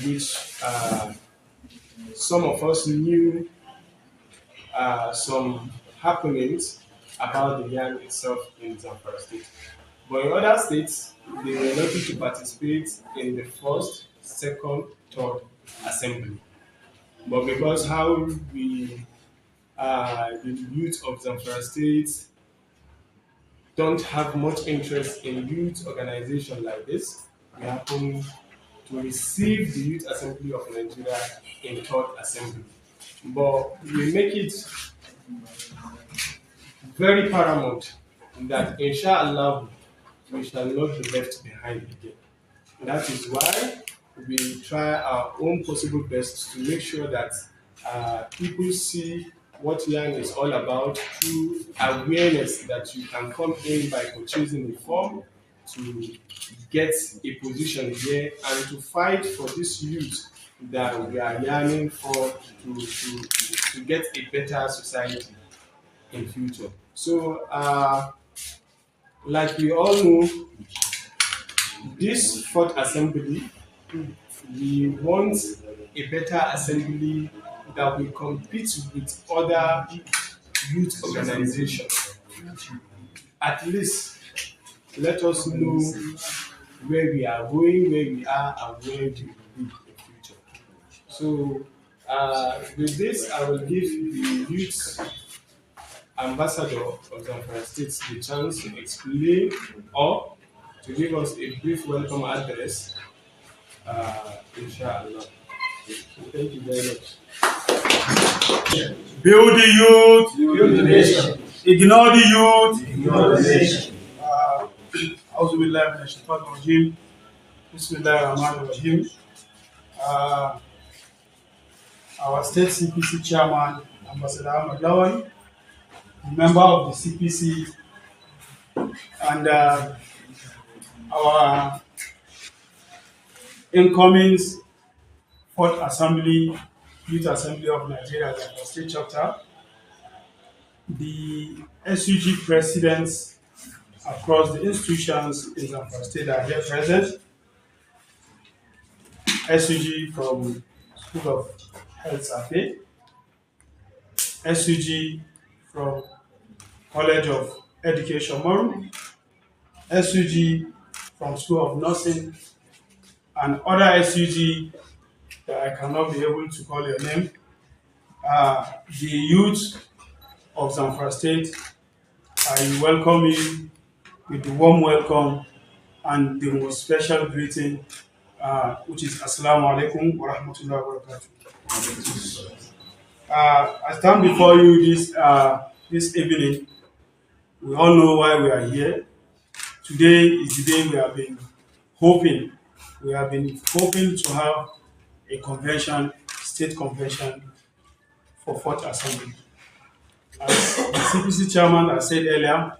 which some of us knew some happenings about the yarn itself in Zamfara state. But in other states, they were lucky to participate in the first, second, third assembly. But because how the youth of Zamfara state don't have much interest in youth organization like this, we happen to receive the Youth Assembly of Nigeria in third assembly. But we make it very paramount that inshallah we shall not be left behind again. That is why we try our own possible best to make sure that people see what yarn is all about through awareness that you can come in by purchasing a form to get a position here and to fight for this youth that we are yearning for to get a better society in future. So, like we all know, this fourth assembly, we want a better assembly that will compete with other youth organizations. At least let us know where we are going, where we are, and where we will be in the future. So, with this, I will give the youth ambassador of Zamfara State the chance to explain or to give us a brief welcome address, inshallah. Thank you very much. Build the youth, Build the nation. Ignore the youth. Ignore the nation. Auzu billahi minash shaitanir rajim. Bismillahir rahmanir rahim. Our state CPC chairman, Ambassador Matasan, member of the CPC, and our incoming fourth assembly, Youth Assembly of Nigeria, the state chapter, the SUG presidents across the institutions in Zamfara state are here present. SUG from School of Health Survey, SUG from College of Education Moru, SUG from School of Nursing, and other SUG that I cannot be able to call your name. The youth of Zamfara State, I welcome you with a warm welcome and the most special greeting, which is Assalamu alaikum wa rahmatullahi wa barakatuh. I stand before you this evening. We all know why we are here. Today is the day we have been hoping. We have been hoping to have a convention, state convention for fourth assembly. As the CPC chairman has said earlier,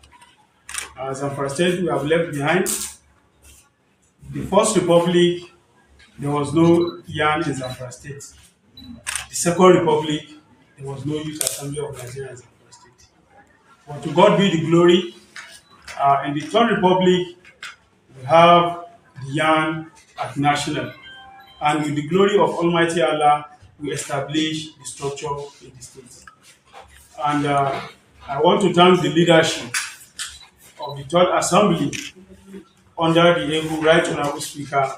as Zamfara State, we have left behind. The First Republic, there was no yarn in Zamfara State. The Second Republic, there was no Youth Assembly of Nigeria in Zamfara State. But to God be the glory. In the Third Republic, we have the yarn at national. And with the glory of Almighty Allah, we establish the structure in the state. And I want to thank the leadership of the Third Assembly under the able Right Honorable Speaker,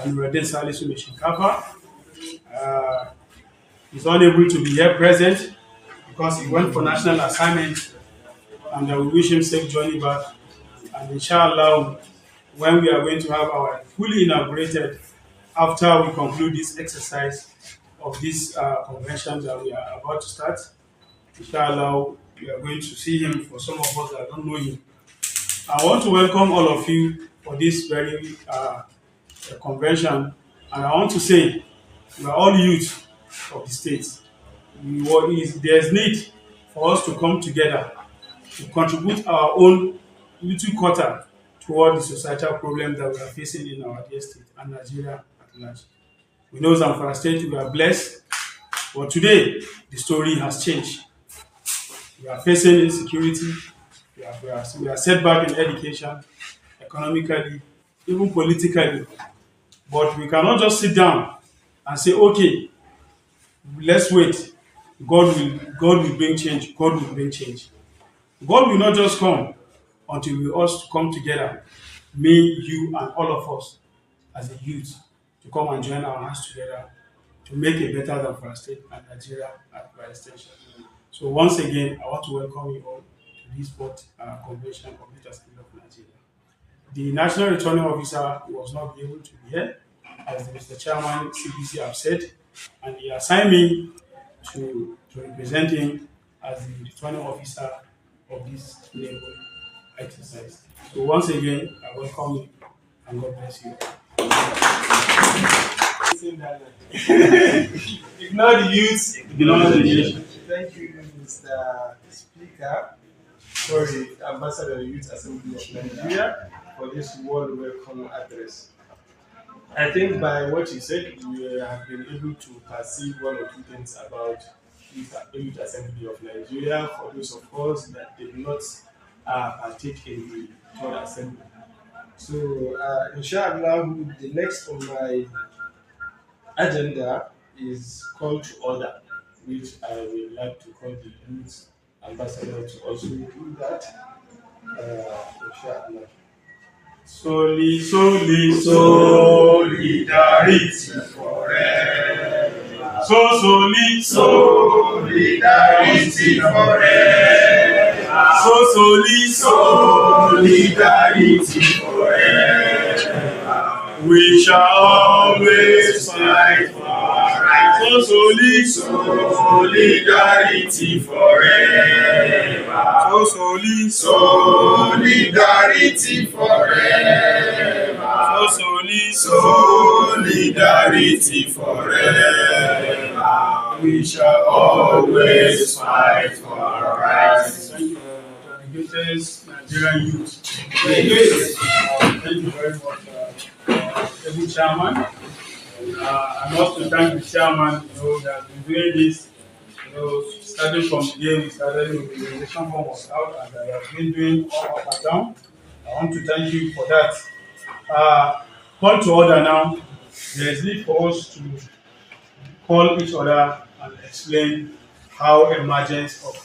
Nuruddin Salisu Shinkafa. He's unable to be here present because he went for national assignment, and we wish him safe journey back. And inshallah, when we are going to have our fully inaugurated, after we conclude this exercise of this convention that we are about to start, inshallah, we are going to see him. For some of us that don't know him, I want to welcome all of you for this very convention, and I want to say we are all youth of the state. There's need for us to come together to contribute our own little quarter toward the societal problems that we are facing in our dear state and Nigeria at large. We know Zamfara State, we are blessed, but today the story has changed. We are facing insecurity, we are set back in education, economically, even politically. But we cannot just sit down and say, okay, let's wait. God will bring change. God will bring change. God will not just come until we all come together, me, you, and all of us as a youth, to come and join our hands together to make a better Zamfara state and Nigeria by extension. So once again, I want to welcome you all to this fourth convention of Youth Assembly of Nigeria. The National Returning Officer was not able to be here, as Mr. Chairman CBC have said, and he assigned me to represent him as the returning officer of this level exercise. So once again, I welcome you and God bless you. Ignore the youth. Ignore the youth. Thank you, Mr. Speaker, sorry, Ambassador of the Youth Assembly of Nigeria, for this warm welcome address. I think by what you said, we have been able to perceive one or two things about Youth Assembly of Nigeria for those of us that did not partake in the third assembly. So, inshallah, the next on my agenda is call to order, which I would like to call the youth ambassador to also do that. Inshallah. Solidarity forever. Solidarity forever. Solidarity forever. We shall always fight for our rights. Solidarity forever. Solidarity forever. Solidarity forever. We shall always fight for our rights. Thank you very much. Greatest Nigerian youth. Thank you very much, every chairman. And also thank the chairman, that has been doing this, starting from the day we started with the organization form was out, and I have been doing all up and down. I want to thank you for that. Call to order now. There is need for us to call each other and explain how emergence of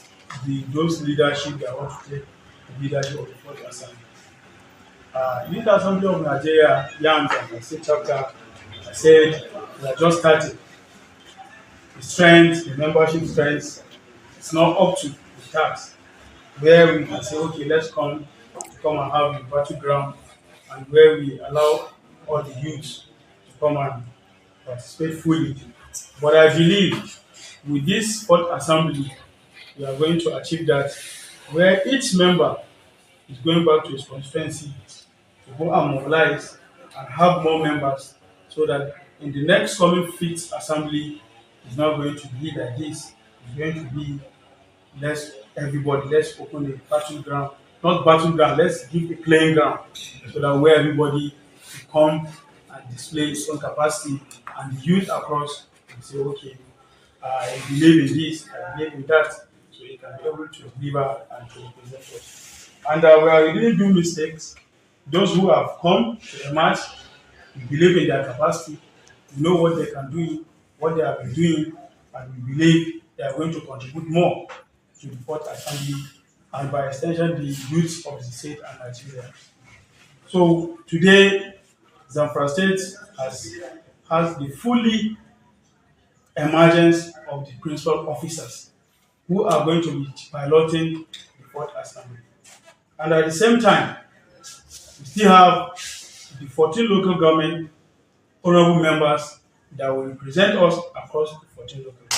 those leadership that want to take the leadership of the fourth assembly. Youth Assembly of Nigeria, Yams and the state chapter, I said we are just starting. The strength, the membership strength, it's not up to the task where we can say, okay, let's come and have a battleground, and where we allow all the youths to come and participate fully. But I believe with this fourth assembly, we are going to achieve that, where each member is going back to his constituency to go and mobilize and have more members, so that in the next coming fifth assembly, it's not going to be like this. It's going to be, let's open a battleground, not battleground, let's give a playing ground, so that where everybody will come and display its own capacity, and the youth across will say, okay, I believe in this, I believe in that, so you can be able to deliver and to represent us. And where we didn't do mistakes, those who have come to emerge, we believe in their capacity, we know what they can do, what they have been doing, and we believe they are going to contribute more to the fourth assembly, and by extension, the youth of the state and Nigeria. So today, Zamfara State has the fully emergence of the principal officers who are going to be piloting the fourth assembly. And at the same time, we still have the 14 local government honorable members that will represent us across the 14 local governments.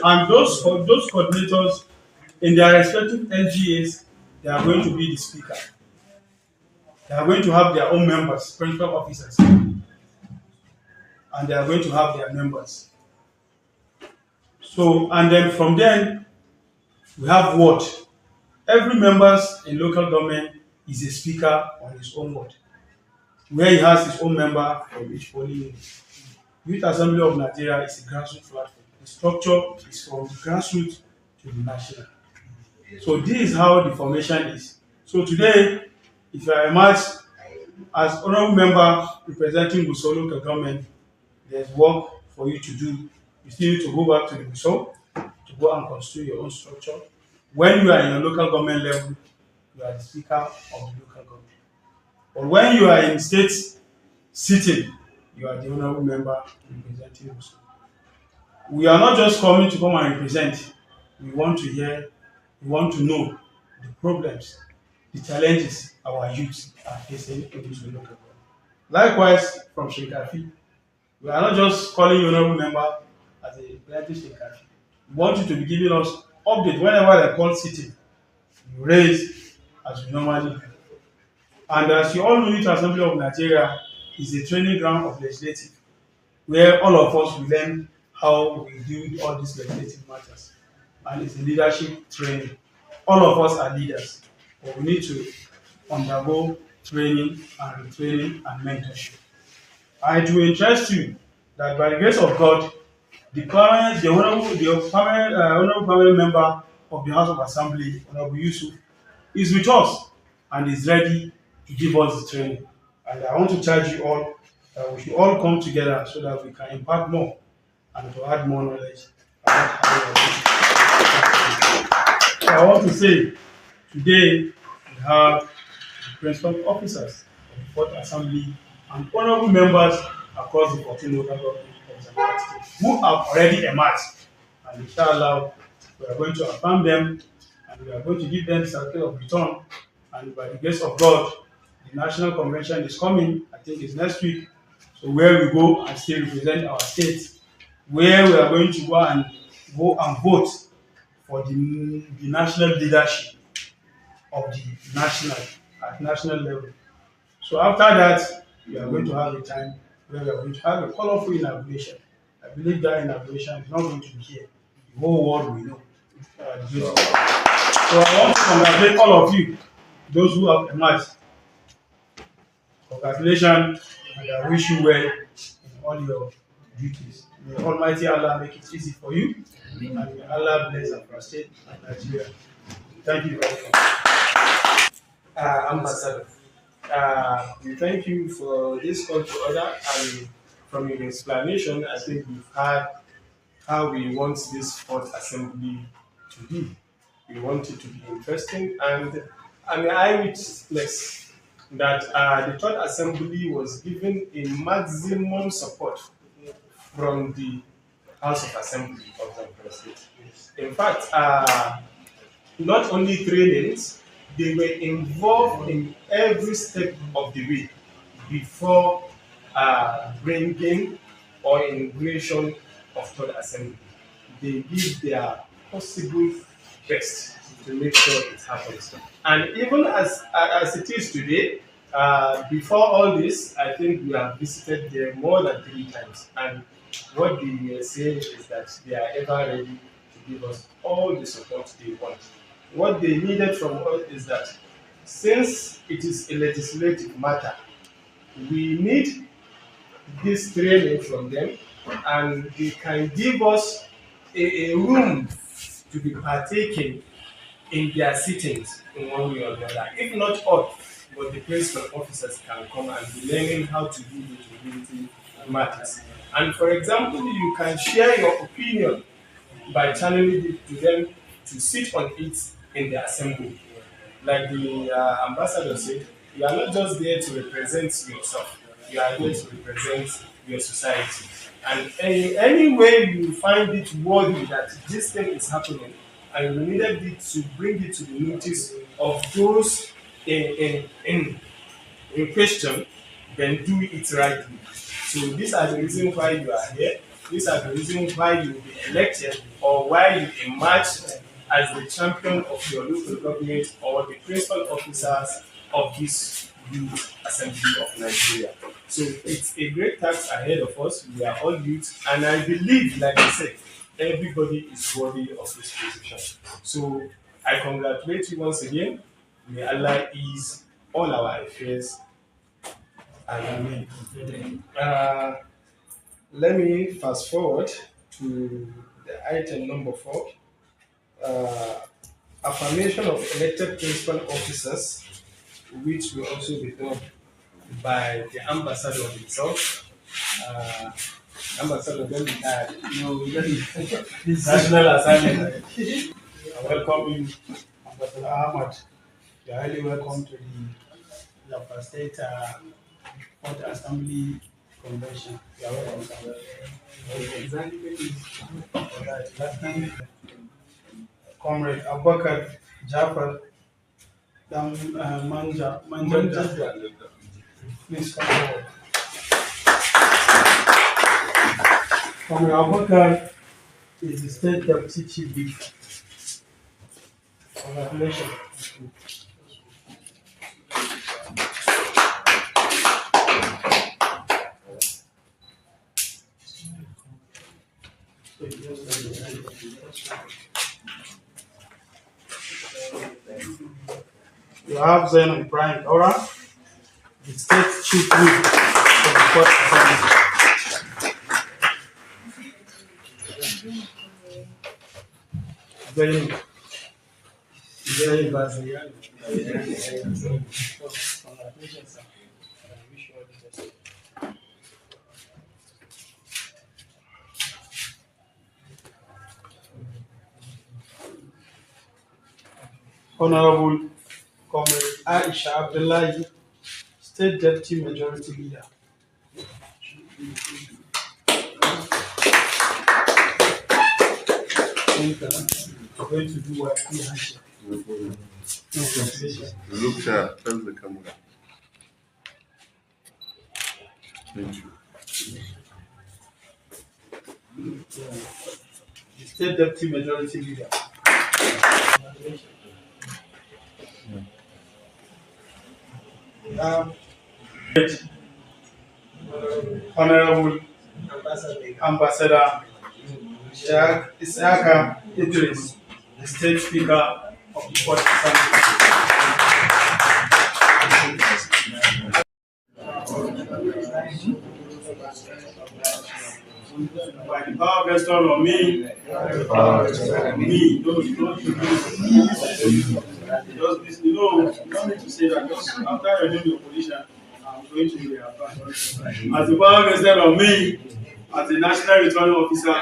And those coordinators, in their respective LGAs, they are going to be the speaker. They are going to have their own members, principal officers, and they are going to have their members. So, and then from then, we have ward. Every member in local government is a speaker on his own ward, where he has his own member from each polling unit. Youth Assembly of Nigeria is a grassroots platform. The structure is from the grassroots to the national. So this is how the formation is. So today, if you are emerged As honorable member representing Gusau local government, there's work for you to do. You still need to go back to the Gusau to go and construct your own structure. When you are in your local government level, you are the speaker of the local government. But when you are in state sitting, you are the honorable member representing Gusau. We are not just coming to come and represent. We want to hear, we want to know the problems, the challenges our youth are facing in this local government. Likewise, from Shinkafi, we are not just calling you honorable member as a representative Shinkafi. We want you to be giving us update whenever they call sitting. You raise as we normally do. And as you all know, Youth Assembly of Nigeria is a training ground of legislative, where all of us will learn how we deal with all these legislative matters. And it's a leadership training. All of us are leaders, but we need to undergo training and retraining and mentorship. And it will interest you that by the grace of God, honorable permanent member of the House of Assembly, Honorable Yusuf, is with us and is ready to give us the training. And I want to charge you all that we should all come together so that we can impart more and to add more knowledge about how we are going to. So I want to say today we have the principal officers of the Fourth Assembly and honorable members across the 14 local government of Zamfara State who have already emerged. And inshallah, we are going to affirm them and we are going to give them the certificate of return. And by the grace of God, the national convention is coming, I think it's next week. So where we go and still represent our state, where we are going to go and vote for the national leadership of the national level. So after that, we are going to have a time where we are going to have a colorful inauguration. I believe that inauguration is not going to be here. The whole world will know. So I want to congratulate all of you, those who have emerged. Congratulations, and I wish you well in all your duties. May Almighty Allah make it easy for you, and may Allah bless our state and Nigeria. Thank you very much. Ambassador, we thank you for this call to order, and from your explanation, I think we've heard how we want this fourth assembly to be. We want it to be interesting, and an eyewitness that the third assembly was given a maximum support from the House of Assembly of Zamfara State. In fact, not only trainings, they were involved in every step of the way before bringing or inauguration of third assembly. They give their possible best to make sure it happens. And even as it is today, before all this, I think we have visited there more than 3 times. And what they were saying is that they are ever ready to give us all the support they want. What they needed from us is that since it is a legislative matter, we need this training from them, and they can give us a room to be partaking in their sittings in one way or the other. If not all, but the principal officers can come and be learning how to do the community matters. And for example, you can share your opinion by channeling it to them to sit on it in the assembly. Like the ambassador said, you are not just there to represent yourself, you are there to represent your society. And any way you find it worthy that this thing is happening, and you needed it to bring it to the notice of those in question, then do it rightly. So these are the reasons why you are here. These are the reasons why you will be elected or why you emerge as the champion of your local government or the principal officers of this youth assembly of Nigeria. So it's a great task ahead of us. We are all youth, and I believe, like I said, everybody is worthy of this position. So I congratulate you once again. May Allah ease all our affairs. Amen. Let me fast forward to the item number 4. Affirmation of elected principal officers, which will also be done by the ambassador himself. Ambassador, don't be tired. No, national assignment. I welcome you, Ambassador Ahmad. You are highly welcome to the Zamfara State Fourth Assembly Convention. You are welcome, sir. Alright, Comrade Abubakar Jafar Manja, please come forward. Comrade Abubakar is the State Deputy Chief Whip. Congratulations. You have Zainab Ibrahim Ora, the State Chief Whip of the Fourth Assembly. Zainab. Congratulations, sir. I wish you all the best. Honorable Comrade Aisha Abdullahi, State Deputy Majority Leader. We're going to do what we have here. Congratulations. Look sharp, tell the camera. Thank you. The State Deputy Majority Leader. Honorable Ambassador Isaka Idris, the State Speaker of the Fourth Assembly. By the power vested on me, just you know, you don't need to say that. Just after reading the opposition, I'm going to be as the power vested on me, as the National Returning Officer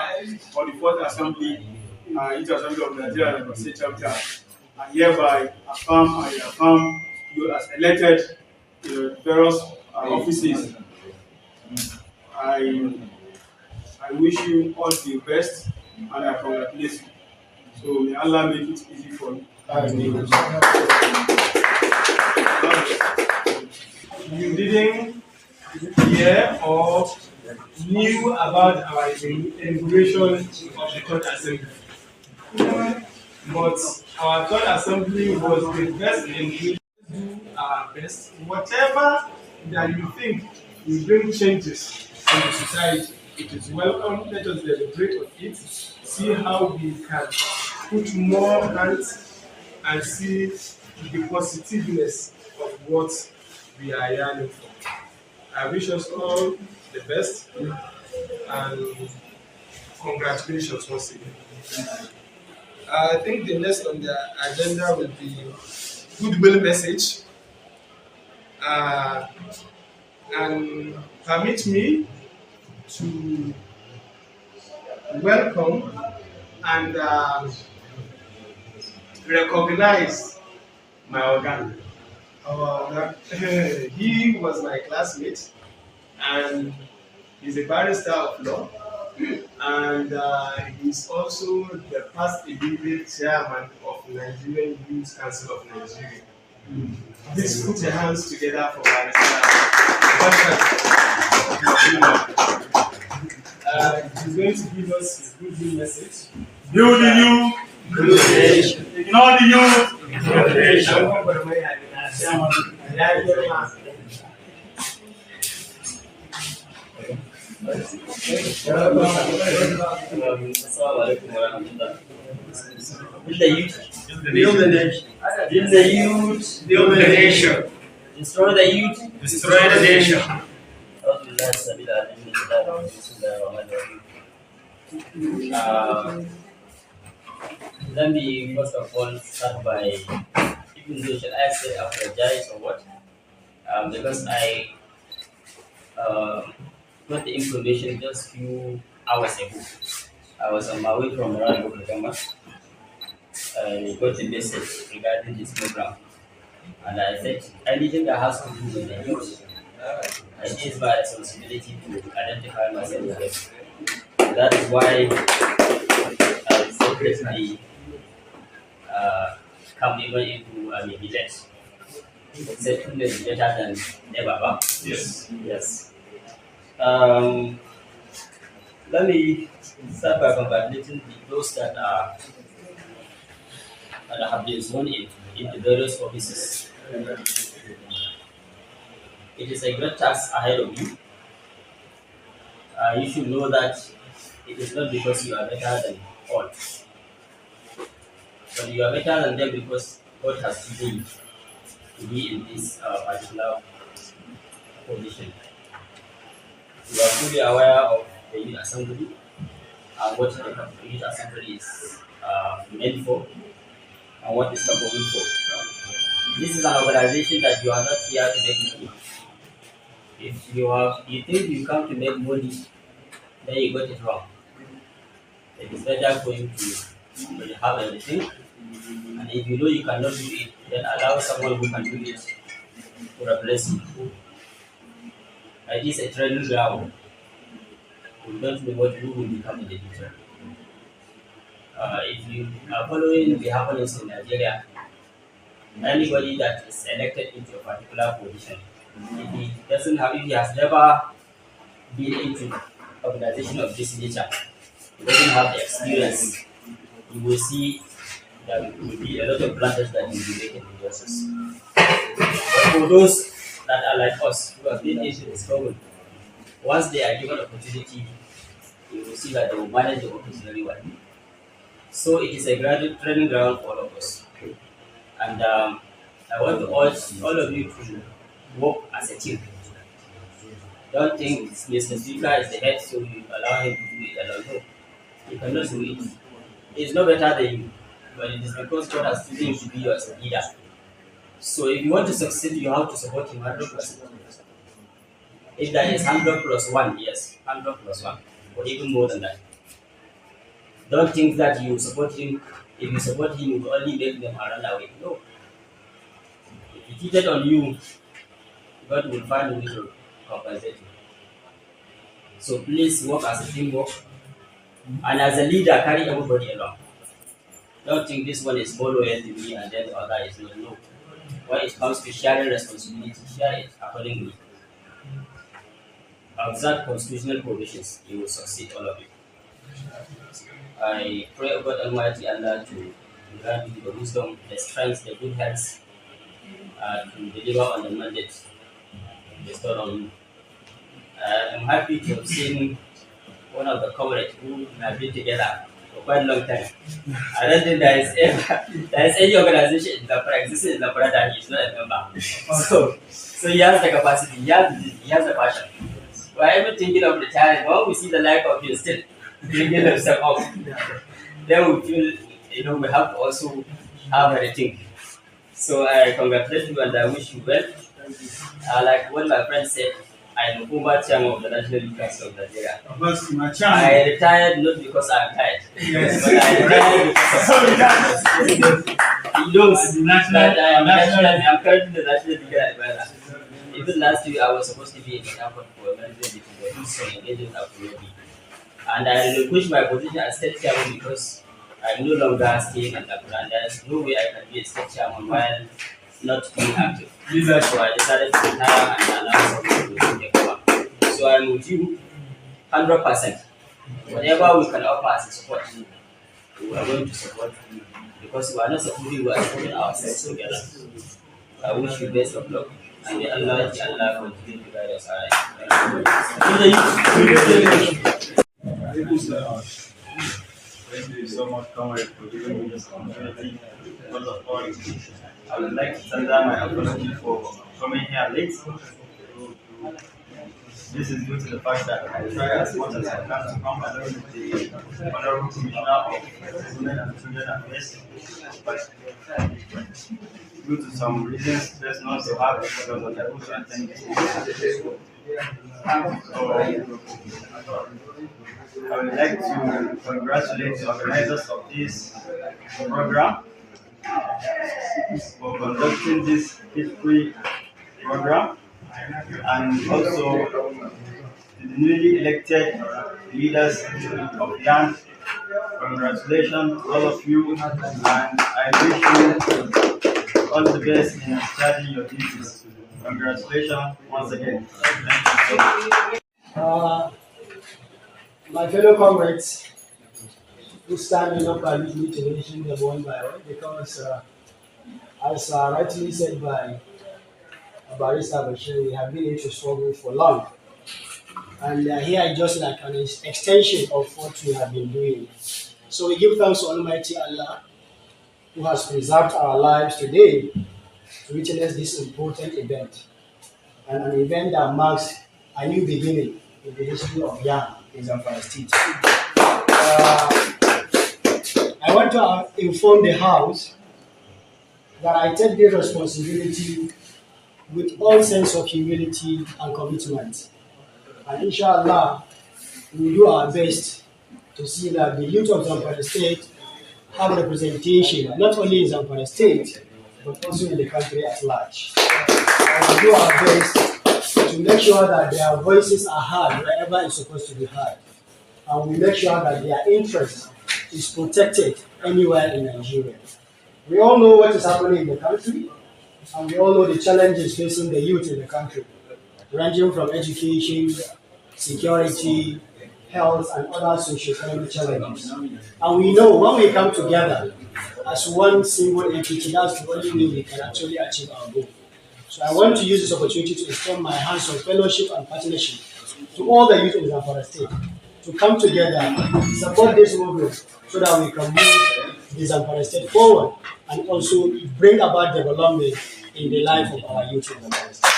for the Fourth Assembly, Assembly of Nigeria, Lagos State Chapter, I hereby affirm you as elected various offices. I wish you all the best and I congratulate you. So may Allah make it easy for you. You didn't hear or knew about our inauguration of the Third Assembly. But our Third Assembly was the best in which we do our best. Whatever that you think will bring changes in the society, it is welcome. Let us deliberate on it, see how we can put more hands and see the positiveness of what we are yearning for. I wish us all the best and congratulations once again. I think the next on the agenda will be goodwill message. And permit me to welcome and recognize my organ. He was my classmate and he's a barrister of law, and he's also the past immediate chairman of Nigerian Youth Council of Nigeria. Please put your hands together for Barrister. He's going to give us his goodwill message. Build the youth, build the nation. Ignore the youth, ignore the nation. Build the youth, Build the nation. build the youth, Build the nation. destroy the youth, Destroy the nation. Let me first of all start by, even though should I say apologize or what? because I got the information just few hours ago. I was on my way from around ƙaddamar. I got a message regarding this program, and I said anything that has to do with the youth, it is my responsibility to identify myself with them. That is why I separately come even into a village. Settlement is better than never. Huh? Yes. Yes. Let me start by congratulating those that have been sworn in the various offices. It is a great task ahead of you. You should know that it is not because you are better than all, but you are better than them because God has chosen you to be in this particular position. You are fully aware of the youth assembly and what the youth assembly is meant for and what is performing for. This is an organization that you are not here to make money. If you think you come to make money, then you got it wrong. It is better for you to have everything, and if you know you cannot do it, then allow someone who can do it to replace you. It is a training ground. We don't know what you will become in the future. If you are following the happenings in Nigeria, anybody that is elected into a particular position, if he has never been into organization of this nature, he doesn't have the experience, you will see that there will be a lot of blunders that will be making in the process. But for those that are like us, who have been into the struggle, once they are given opportunity, you will see that they will manage the office very well. So it is a graduate training ground for all of us. And I want to urge all of you to work as a team. Don't think Mr. Speaker is the head, so you allow him to do it alone. No, you cannot do it. He is no better than you, but it is because God has chosen you to be your leader. So if you want to succeed, you have to support him 100%. If that is 100 plus 1, yes, 100 plus 1, or even more than that. Don't think that you support him. If you support him, you will only make them run away. No. If he cheated on you, God will find a way to compensate you. So please work as a teamwork, and as a leader, carry everybody along. Don't think this one is more loyal to me and then the other is not. No. When it comes to sharing responsibility, share it accordingly. Observe constitutional provisions, you will succeed, all of you. I pray of God Almighty Allah to grant you the wisdom, the strength, the good health to deliver on the mandate bestowed on you. I'm happy to have seen one of the comrades who have been together for quite a long time. I don't think there is any organization in Zamfara existing in Zamfara that he is not a member. So he has the capacity, he has the passion. We're even thinking of retiring. When we see the life of him still bringing himself up, then we feel, we have to also have everything. So I congratulate you and I wish you well. Like what my friend said, I am the former chairman of the National Youth Council of Nigeria. I retired not because I'm tired, yes, but I retired because he knows that I'm currently the National Legal Advisor. Even last week I was supposed to be in the airport for a management meeting, but this engagement have already. And I relinquished my position as state chairman because I'm no longer staying at Accra, and there is no way I can be a state chairman while not being active. So I decided to retire and allow someone to take over. So I'm with you 100%. Whatever we can offer as a support, we are going to support you because we are not supporting you, we are supporting ourselves together. I wish you best of luck. And may Allah continue to guide us. Thank you so much, comrade, for giving me this opportunity. First of all, I would like to tender my apology for coming here late. This is due to the fact that I try as much as I can to come along with the Honorable Commissioner of Women and Children Affairs, but due to some reasons, let's not to have because of the able to attend this meeting. So, I would like to congratulate the organizers of this program for conducting this history program, and also to the newly elected leaders of YAN. Congratulations to all of you, and I wish you all the best in studying your duties. Congratulations once again. Thank you so much. Uh, my fellow comrades who stand up by me to mention them one by one because, as rightly said by Barista Bashir, we have been into struggle for long. And here is just like an extension of what we have been doing. So we give thanks to Almighty Allah who has preserved our lives today to witness this important event. And an event that marks a new beginning in the history of Yam in Zamfara State. I want to inform the House that I take this responsibility with all sense of humility and commitment. And inshallah, we will do our best to see that the youth of Zamfara State have representation, not only in Zamfara State, but also in the country at large. And we will do our best to make sure that their voices are heard wherever it's supposed to be heard. And we make sure that their interest is protected anywhere in Nigeria. We all know what is happening in the country, and we all know the challenges facing the youth in the country, ranging from education, security, health, and other socio-economic challenges. And we know when we come together as one single entity, that's the only way we can actually achieve our goal. So I want to use this opportunity to extend my hands of fellowship and partnership to all the youth in Zamfara State to come together, support this movement so that we can move the Zamfara State forward and also bring about development in the life of our youth in Zamfara State.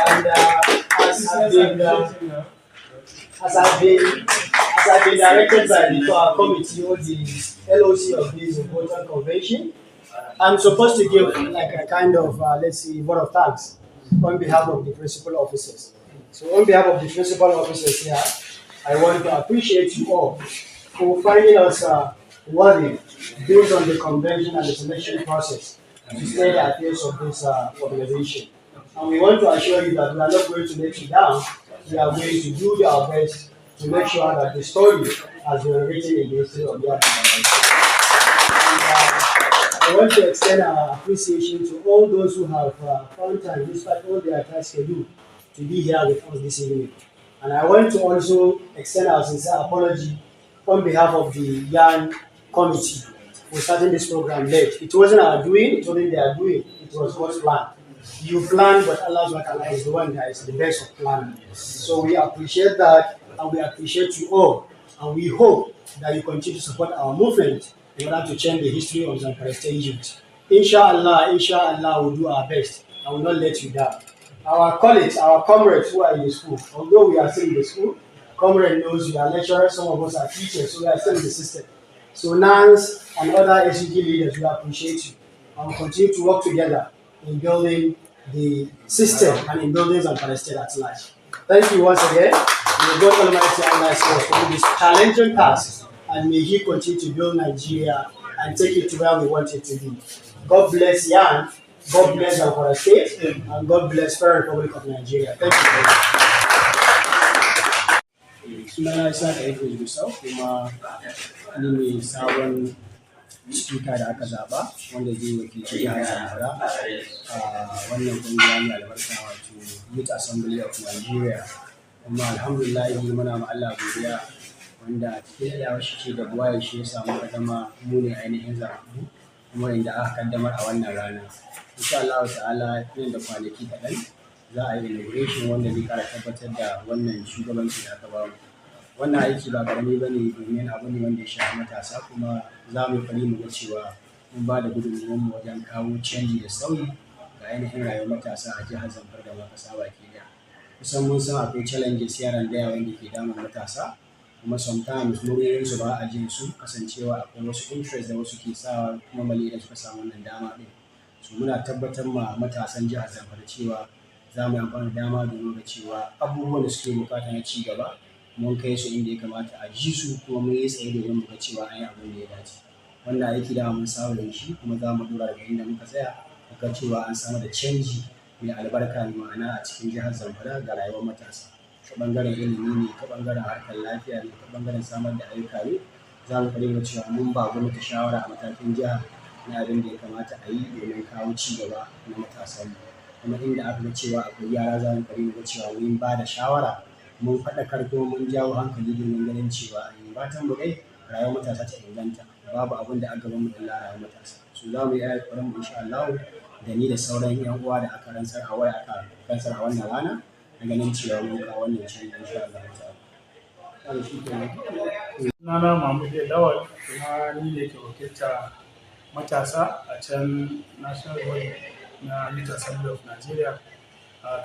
And as I've been directed by the committee or the LOC of this important convention, I'm supposed to give like a kind of, let's see, vote of thanks on behalf of the principal officers. So on behalf of the principal officers here, I want to appreciate you all for finding us worthy based on the convention and the selection process to stay the affairs of this organization. And we want to assure you that we are not going to let you down. We are going to do our best to make sure that the story has been written in the history of the organization. I want to extend our appreciation to all those who have found time, despite all their task schedule, to be here with us this evening. And I want to also extend our sincere apology on behalf of the young committee for starting this program late. It wasn't our doing, it wasn't their doing, it was God's plan. You planned, but Allah is the one that is the best of planning. So we appreciate that, and we appreciate you all, and we hope that you continue to support our movement in order to change the history of Zamfara State youth. Inshallah, we'll do our best. I will not let you down. Our colleagues, our comrades who are in the school, although we are still in the school, comrade knows we are lecturers, some of us are teachers, so we are still in the system. So NANS and other SUG leaders, we appreciate you. And we'll continue to work together in building the system and in building Zamfara State at large. Thank you once again. May God Almighty Allah for this challenging task, and may He continue to build Nigeria and take it to where we want it to be. God bless Yan, God bless Zamfara State, and God bless Federal Republic of Nigeria. Thank you very much. Sunana Isa da Idris Gusau, kuma ni ne sabon speaker da aka zaba wanda zai wakilci jihar Zamfara a wannan kungiya mai albarka wato Youth Assembly of Nigeria. Kuma alhamdulillah muna ma Allah godiya wanda cikin yawa shi ce da buwaye shi ya samu kadama mu ne ainihin zaɓu kuma inda aka kaddamar a wannan rana. Insha Allah ta'ala nan da kwanaki kaɗan za a yi inauguration wanda zai ƙara tabbatar da wannan shugabanci da aka bamu. Wannan aiki ba ƙarami ba ne domin abu ne wanda ya shafi matasa, kuma za mu fari mu ga cewa mun ba da gudunmuwanmu wajen kawo canji da sauyi ga ainihin rayuwar matasa a jihar Zamfara da ma ƙasa baki ɗaya. Kusan mun san akwai challenges yaran da yawa wanda ke damun matasa, kuma sometimes muryoyinsu ba a jin su kasancewa akwai wasu interest da wasu ke sawa kuma mali da suka samu wannan dama ɗin. So muna tabbatar ma matasan jihar Zamfara cewa za mu yi amfani da dama domin ga cewa abubuwan da suke bukata na ci gaba mun kai su inda ya kamata a ji su kuma mun yi tsaye domin mu ga cewa an yi abin da ya dace. Wannan aiki da mun saba da shi kuma za mu dora daga inda muka tsaya muka cewa an samar da canji mai albarka mai ma'ana a cikin jihar Zamfara ga rayuwar matasa. Ta ɓangaren ilimi ne, ta ɓangaren harkar lafiya ne, ta ɓangaren samar da ayyuka ne, za mu ƙarfafa cewa mun ba gwamnati shawara a matakin jiha na abin da ya kamata a yi domin kawo ci gaba na matasanmu. Kuma inda aka ga cewa akwai yara za mu ƙarfafa cewa mun ba da shawara, mun faɗakar kuma mun jawo hankali domin ganin cewa fatan mu dai rayuwar matasa ta inganta. Babu abin da aka gaban mu illa rayuwar matasa. So za mu yi ƙoƙarin mu insha Allah da ni da sauran 'yan uwa da aka rantsar a wannan rana na ganin cewa mun kawo wannan canji insha Allah ta'ala. Sunana Mahmud Lawal kuma ni ne ke wakilta matasa a can National Body na Majalisar Matasan Najeriya.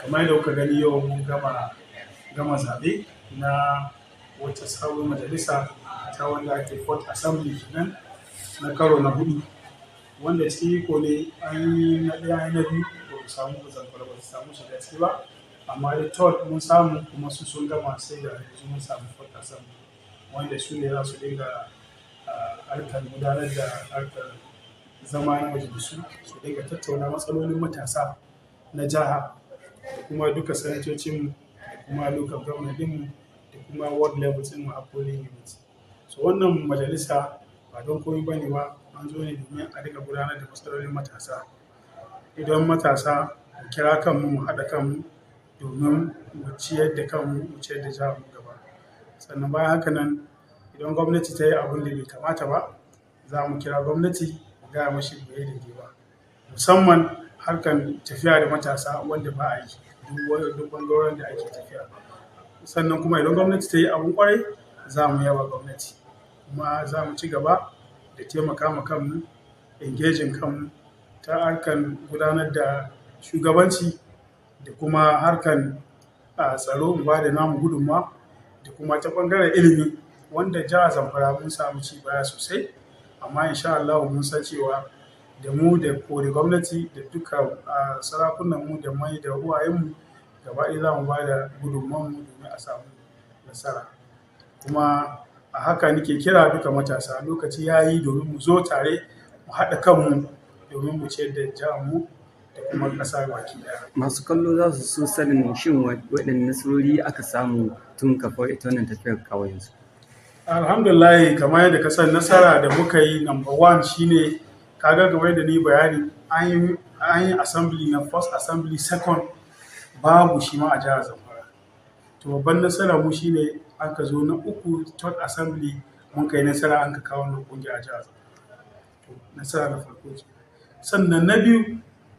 Kamar yadda kuka gani yau mun gama zaɓe na wata sabon majalisa ta wanda ake Fourth Assembly kenan na karo na 4, wanda cikin iko ne an yi na ɗaya na biyu ba mu samu Zamfara ba su samu shiga ciki ba, amma da third mun samu kuma su sun gama sai da yanzu mun samu Fourth Assembly wanda su ne za su dinga harkar gudanar da harkar zama na majalisu, su dinga tattauna matsalolin matasa na jiha da kuma duka sanatocinmu da kuma local government ɗinmu da kuma ward level ɗinmu a polling unit. So wannan majalisa ba don komai bane ba, an zo ne domin a dinga gudanar da matsalolin matasa. Idan matasa mu kira kanmu mu haɗa kanmu domin mu ciyar da kanmu mu ciyar da jihar mu gaba. Sannan bayan haka nan idan gwamnati ta yi abin da bai kamata ba, za mu kira gwamnati mu gaya mashi bai daidai ba, musamman harkar tafiya da matasa wanda ba a yi duk ɓangaren da ake tafiya. Sannan kuma idan gwamnati ta yi abin kwarai za mu yaba gwamnati, kuma za mu ci gaba da taimaka ma kanmu, engaging kanmu ta harkar gudanar da shugabanci da kuma harkar tsaro, mu ba da namu gudunmawa da kuma ta ɓangaren ilimi wanda jihar Zamfara mun samu ci baya sosai, amma insha Allah mun san cewa da mu da gwamnati da duka sarakunan mu da mai da uwayenmu gaba ɗaya za mu ba da gudunmawarmu domin a samu nasara. Kuma a haka nake kira duka matasa, lokaci ya yi domin mu zo tare mu haɗa kanmu domin mu ciyar da jihar mu da kuma ƙasa baki ɗaya. Masu kallo za su so sanin shin waɗanne nasarori aka samu tun kafar ita wannan tafiyar kawo yanzu. Alhamdulillah, kamar yadda ka san nasara da muka yi number 1 shine kaga game da ni bayani an yi assembly na first assembly, second babu shi ma a jihar Zamfara. To babban nasara mu shine an ka zo na 3 third assembly mun kai nasara an ka kawo na kungiya a jihar Zamfara. To nasara na farko ce. Sannan na biyu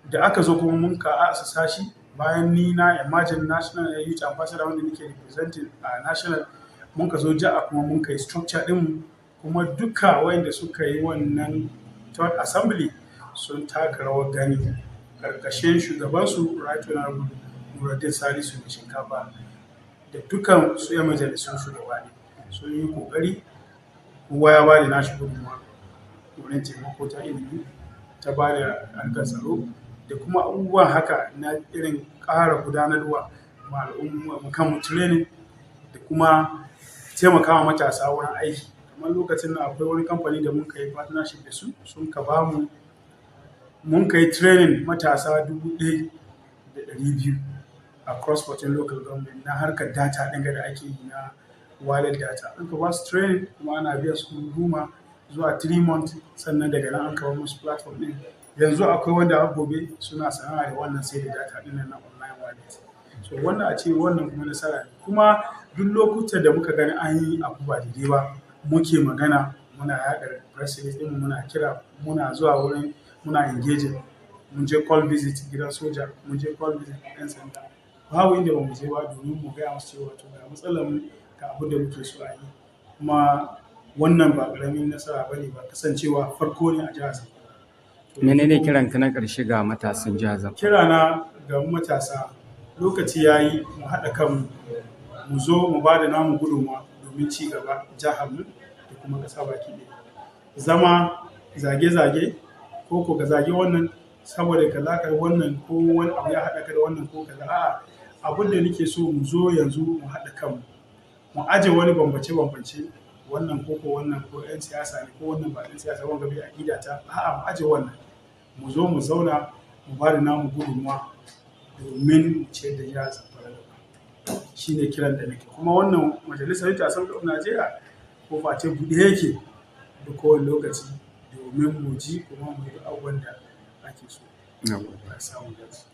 da aka zo kuma mun ka asasa shi bayan ni na emerging national youth ambassador wanda nake representing a national, mun ka zo jiha kuma mun kai structure din, kuma duka wayanda suka yi wannan third assembly sun taka rawar gani karkashin shugabansu right honorable Nuruddin Salisu mai shinkafa da dukan su yan majalisun shugaba ne sun yi kokari, kowa ya ba da nashi gudunmawa wurin taimako ta ilimi, ta ba da harkar tsaro da kuma abubuwan haka na irin ƙara gudanarwa ma al'umma kan training da kuma taimakawa matasa wurin aiki. Kamar lokacin da akwai wani kamfani da mun kai partnership da su, sun ka ba mu mun kai training matasa 1,200 a cross 14 local government na harkar data ɗin da ake yi na wallet data. An ka ba su training kuma ana biya su goma zuwa 3 months, sannan daga nan an kawo musu platform ɗin. Yanzu akwai wanda a gobe suna sana'a da wannan sai da data ɗin na online wallet. So wannan a ce wannan kuma nasara ne. Kuma duk lokutan da muka gani an yi abu ba daidai ba muke magana, muna yaɗa press release ɗin, muna kira, muna zuwa wurin, muna engaging, mun je call visit gidan soja, mun je call visit ɗan sanda, babu inda ba mu je ba domin mu gaya musu cewa to ga matsalar mu ga abin da muke so a yi. Kuma wannan ba ƙaramin nasara bane ba, kasancewa farko ne a jihar Zamfara. Menene kiranka na ƙarshe ga matasan jihar Zamfara? Kirana ga matasa, lokaci ya yi mu haɗa kanmu, mu zo mu ba da namu gudunmawa domin ci gaba jihar mu da kuma ƙasa baki ɗaya. Zama zage-zage ko ga zage wannan saboda kaza ka wannan ko wani abu ya haɗa ka da wannan ko kaza, a'a abin da nake so mu zo yanzu mu haɗa kanmu, mu aje wani bambance wannan ko wannan ko 'yan siyasa ne ko wannan ba 'yan siyasa wanga bai aƙida ta, a'a mu aje wannan, mu zo mu zauna mu ba da namu gudunmuwa domin mu ce da jihar Zamfara gaba. Shi ne kiran da nake, kuma wannan majalisar matasan Najeriya ko face buɗe yake da kowane lokaci domin mu ji kuma mu yi abubuwan da ake so. Na Allah ya samu dace.